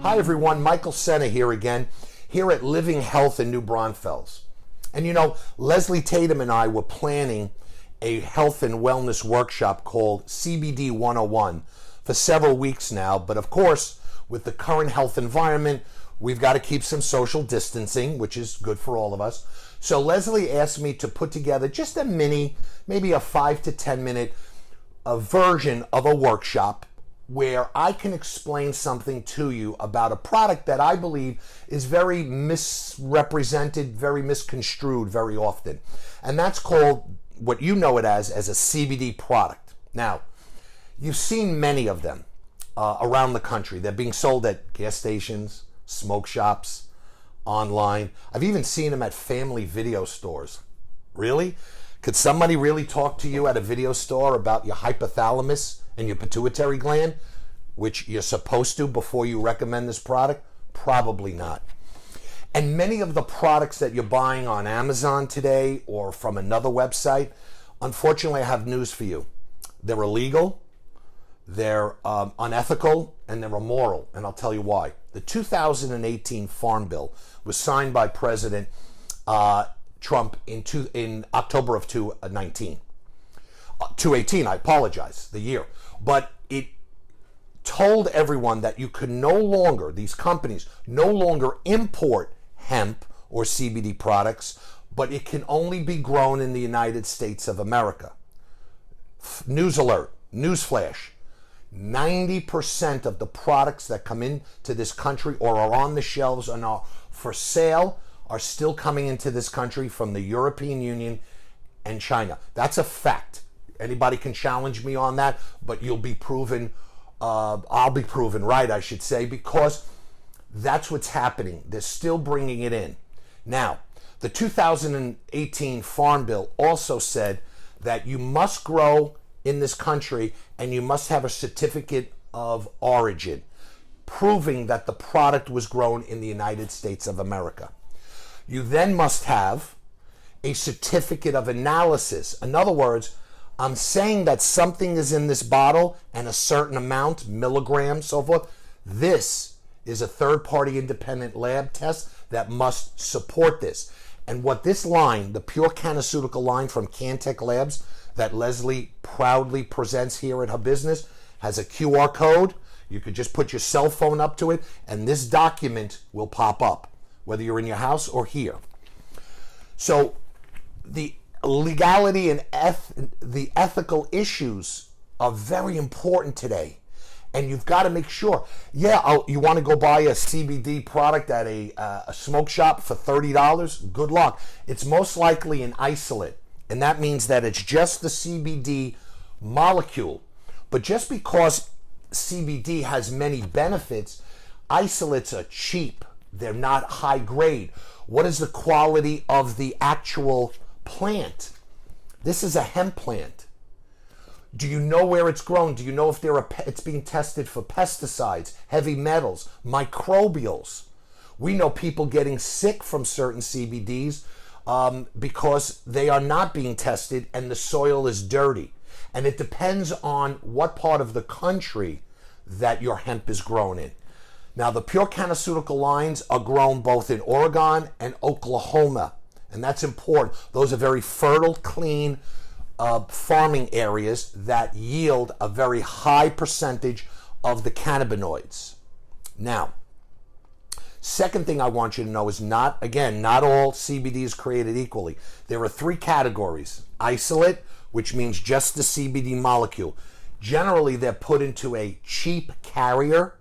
Hi everyone, Michael Sena here again, here at Living Health in New Braunfels. And you know, Leslie Tatum and I were planning a health and wellness workshop called CBD 101 for several weeks now, but of course, with the current health environment, we've got to keep some social distancing, which is good for all of us. So Leslie asked me to put together just a mini, maybe a 5 to 10 minute version of a workshop where I can explain something to you about a product that I believe is very misrepresented, very misconstrued very often. And that's called what you know it as a CBD product. Now, you've seen many of them around the country. They're being sold at gas stations, smoke shops, online. I've even seen them at family video stores. Really? Could somebody really talk to you at a video store about your hypothalamus and your pituitary gland, which you're supposed to before you recommend this product? Probably not. And many of the products that you're buying on Amazon today or from another website, unfortunately, I have news for you. They're illegal, they're unethical, and they're immoral, and I'll tell you why. The 2018 Farm Bill was signed by President Trump in October of 2019. 2018, I apologize, the year. But it told everyone that you could no longer, these companies, no longer import hemp or CBD products, but it can only be grown in the United States of America. News alert, news flash. 90% of the products that come into this country or are on the shelves and are for sale are still coming into this country from the European Union and China. That's a fact. Anybody can challenge me on that, but you'll be proven, I'll be proven right, I should say, because that's what's happening. They're still bringing it in. Now, the 2018 Farm Bill also said that you must grow in this country and you must have a certificate of origin, proving that the product was grown in the United States of America. You then must have a certificate of analysis. In other words, I'm saying that something is in this bottle and a certain amount, milligrams, so forth. This is a third-party independent lab test that must support this. And what this line, the Pure-Cannaceutical line from Cantech Labs that Leslie proudly presents here at her business, has a QR code. You could just put your cell phone up to it and this document will pop up, whether you're in your house or here. So the legality and the ethical issues are very important today. And you've got to make sure, you want to go buy a CBD product at a smoke shop for $30? Good luck. It's most likely an isolate. And that means that it's just the CBD molecule. But just because CBD has many benefits, isolates are cheap. They're not high grade. What is the quality of the actual plant? This is a hemp plant. Do you know where it's grown? Do you know if it's being tested for pesticides, heavy metals, microbials? We know people getting sick from certain CBDs because they are not being tested and the soil is dirty. And it depends on what part of the country that your hemp is grown in. Now, the Pure-Cannaceutical lines are grown both in Oregon and Oklahoma, and that's important. Those are very fertile, clean farming areas that yield a very high percentage of the cannabinoids. Now, second thing I want you to know is not all CBD is created equally. There are 3 categories. Isolate, which means just the CBD molecule. Generally, they're put into a cheap carrier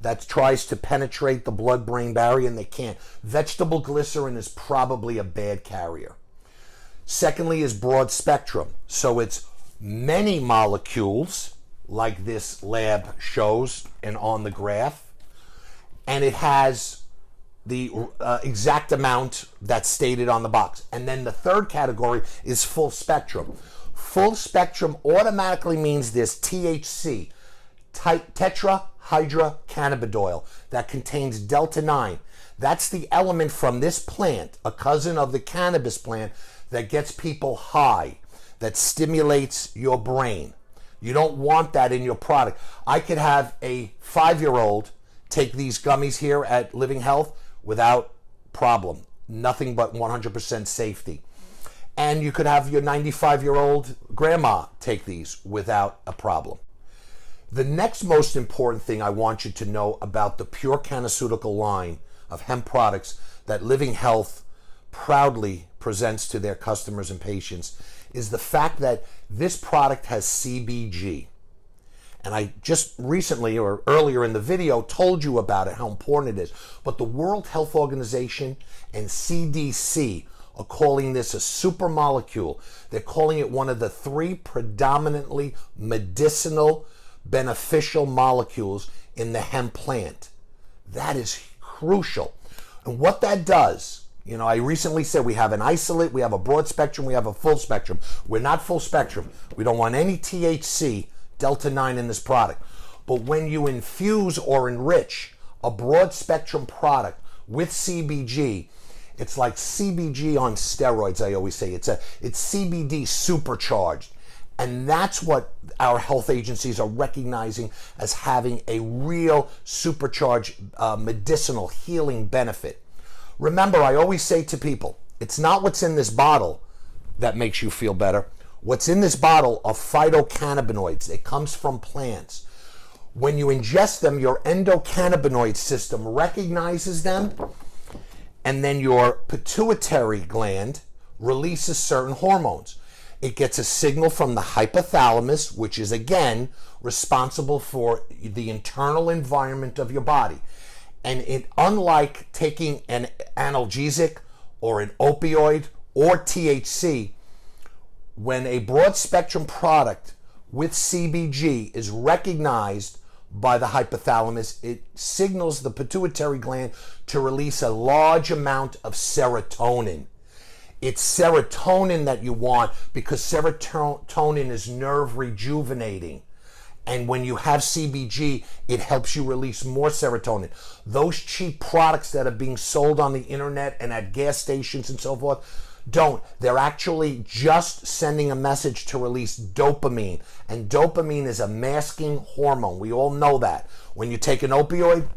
that tries to penetrate the blood-brain barrier, and they can't. Vegetable glycerin is probably a bad carrier. Secondly is broad spectrum. So it's many molecules, like this lab shows and on the graph, and it has the exact amount that's stated on the box. And then the third category is full spectrum. Full spectrum automatically means there's THC, tetrahydrocannabidiol, that contains delta-9. That's the element from this plant, a cousin of the cannabis plant, that gets people high, that stimulates your brain. You don't want that in your product. I could have a 5-year-old take these gummies here at Living Health without problem. Nothing but 100% safety. And you could have your 95-year-old grandma take these without a problem. The next most important thing I want you to know about the Pure-Cannaceutical line of hemp products that Living Health proudly presents to their customers and patients is the fact that this product has CBG. And I just recently or earlier in the video told you about it, how important it is. But the World Health Organization and CDC are calling this a super molecule. They're calling it one of the 3 predominantly medicinal beneficial molecules in the hemp plant. That is crucial. And what that does, I recently said we have an isolate, we have a broad spectrum, we have a full spectrum. We're not full spectrum. We don't want any THC, Delta 9 in this product. But when you infuse or enrich a broad spectrum product with CBG, it's like CBG on steroids, I always say. It's CBD supercharged. And that's what our health agencies are recognizing as having a real supercharged medicinal healing benefit. Remember, I always say to people, it's not what's in this bottle that makes you feel better. What's in this bottle are phytocannabinoids. It comes from plants. When you ingest them, your endocannabinoid system recognizes them, and then your pituitary gland releases certain hormones. It gets a signal from the hypothalamus, which is, again, responsible for the internal environment of your body. And unlike taking an analgesic or an opioid or THC, when a broad spectrum product with CBG is recognized by the hypothalamus, it signals the pituitary gland to release a large amount of serotonin. It's serotonin that you want because serotonin is nerve rejuvenating. And when you have CBG, it helps you release more serotonin. Those cheap products that are being sold on the internet and at gas stations and so forth, don't. They're actually just sending a message to release dopamine. And dopamine is a masking hormone. We all know that. When you take an opioid,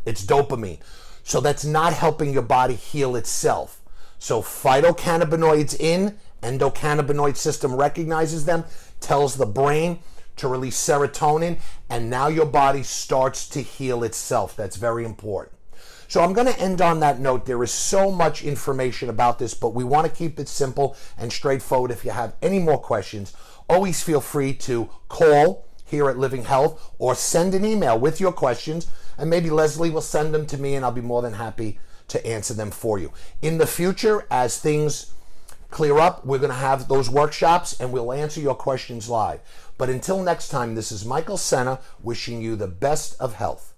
it's dopamine. So that's not helping your body heal itself. So phytocannabinoids in, endocannabinoid system recognizes them, tells the brain to release serotonin, and now your body starts to heal itself. That's very important. So I'm going to end on that note. There is so much information about this, but we want to keep it simple and straightforward. If you have any more questions, always feel free to call here at Living Health or send an email with your questions, and maybe Leslie will send them to me, and I'll be more than happy to answer them for you. In the future, as things clear up, we're going to have those workshops and we'll answer your questions live. But until next time, this is Michael Sena wishing you the best of health.